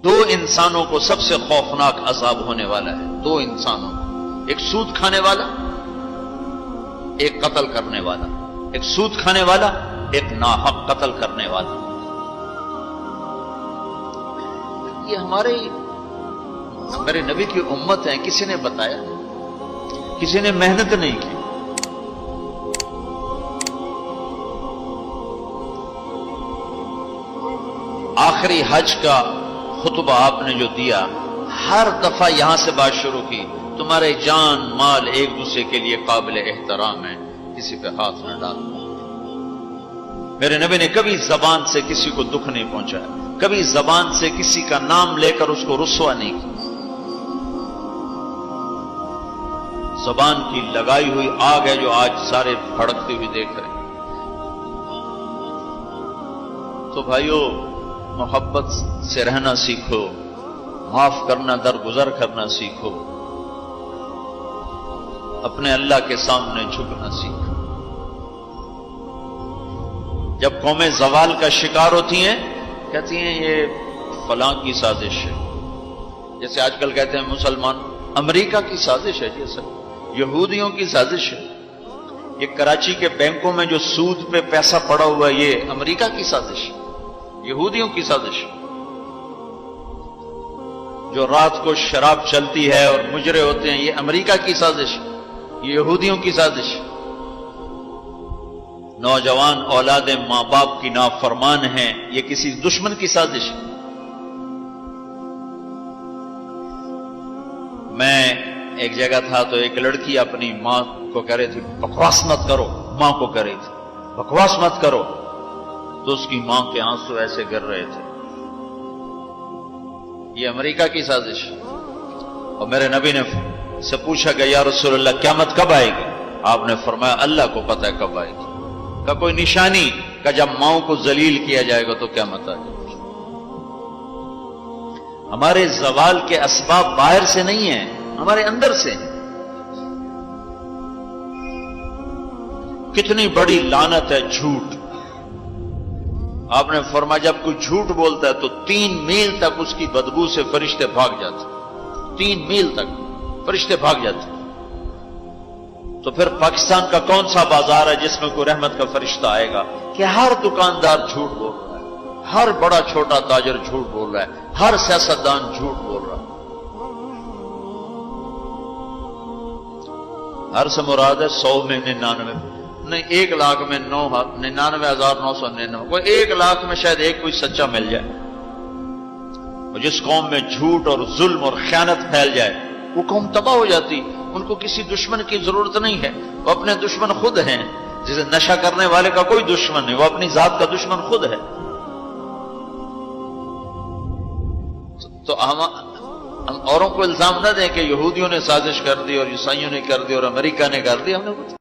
دو انسانوں کو سب سے خوفناک عذاب ہونے والا ہے، دو انسانوں کو، ایک سود کھانے والا، ایک قتل کرنے والا، ایک سود کھانے والا، ایک ناحق قتل کرنے والا۔ یہ ہمارے نبی کی امت ہے، کسی نے بتایا، کسی نے محنت نہیں کی۔ آخری حج کا خطبہ آپ نے جو دیا، ہر دفعہ یہاں سے بات شروع کی، تمہارے جان مال ایک دوسرے کے لیے قابل احترام ہے، کسی پہ ہاتھ نہ ڈالو۔ میرے نبی نے کبھی زبان سے کسی کو دکھ نہیں پہنچایا، کبھی زبان سے کسی کا نام لے کر اس کو رسوا نہیں کیا۔ زبان کی لگائی ہوئی آگ ہے جو آج سارے بھڑکتے ہوئے دیکھ رہے ہیں۔ تو بھائیو، محبت سے رہنا سیکھو، معاف کرنا، درگزر کرنا سیکھو، اپنے اللہ کے سامنے جھکنا سیکھو۔ جب قومیں زوال کا شکار ہوتی ہیں، کہتی ہیں یہ فلاں کی سازش ہے، جیسے آج کل کہتے ہیں مسلمان، امریکہ کی سازش ہے، یہ سب یہودیوں کی سازش ہے، یہ کراچی کے بینکوں میں جو سود پہ پیسہ پڑا ہوا ہے، یہ امریکہ کی سازش ہے، یہودیوں کی سازش، جو رات کو شراب چلتی ہے اور مجرے ہوتے ہیں، یہ امریکہ کی سازش، یہ یہودیوں کی سازش۔ نوجوان اولاد ماں باپ کی نافرمان ہیں، یہ کسی دشمن کی سازش۔ میں ایک جگہ تھا تو ایک لڑکی اپنی ماں کو کہہ رہی تھی بکواس مت کرو، ماں کو کہہ رہی تھی بکواس مت کرو، تو اس کی ماں کے آنسو ایسے گر رہے تھے۔ یہ امریکہ کی سازش۔ اور میرے نبی نے سے پوچھا کہ یا رسول اللہ قیامت کب آئے گی؟ آپ نے فرمایا اللہ کو پتہ ہے کب آئے گی۔ کا کوئی نشانی کہ جب ماؤں کو ذلیل کیا جائے گا تو قیامت آ جائے گی۔ ہمارے زوال کے اسباب باہر سے نہیں ہیں، ہمارے اندر سے۔ کتنی بڑی لعنت ہے جھوٹ۔ آپ نے فرمایا جب کوئی جھوٹ بولتا ہے تو 3 میل تک اس کی بدبو سے فرشتے بھاگ جاتے، 3 میل تک فرشتے بھاگ جاتے۔ تو پھر پاکستان کا کون سا بازار ہے جس میں کوئی رحمت کا فرشتہ آئے گا؟ کہ ہر دکاندار جھوٹ بول رہا ہے، ہر بڑا چھوٹا تاجر جھوٹ بول رہا ہے، ہر سیاستدان جھوٹ بول رہا ہے۔ ہر سے مراد ہے 100 میں 99 نہیں، 1 لاکھ میں 99,999، کوئی 1 لاکھ میں شاید ایک کوئی سچا مل جائے۔ اور جس قوم میں جھوٹ اور ظلم اور خیانت پھیل جائے وہ قوم تباہ ہو جاتی۔ ان کو کسی دشمن کی ضرورت نہیں ہے، وہ اپنے دشمن خود ہیں۔ جسے نشہ کرنے والے کا کوئی دشمن نہیں، وہ اپنی ذات کا دشمن خود ہے۔ تو ہم اوروں کو الزام نہ دیں کہ یہودیوں نے سازش کر دی اور عیسائیوں نے کر دی اور امریکہ نے کر دی۔ ہم نے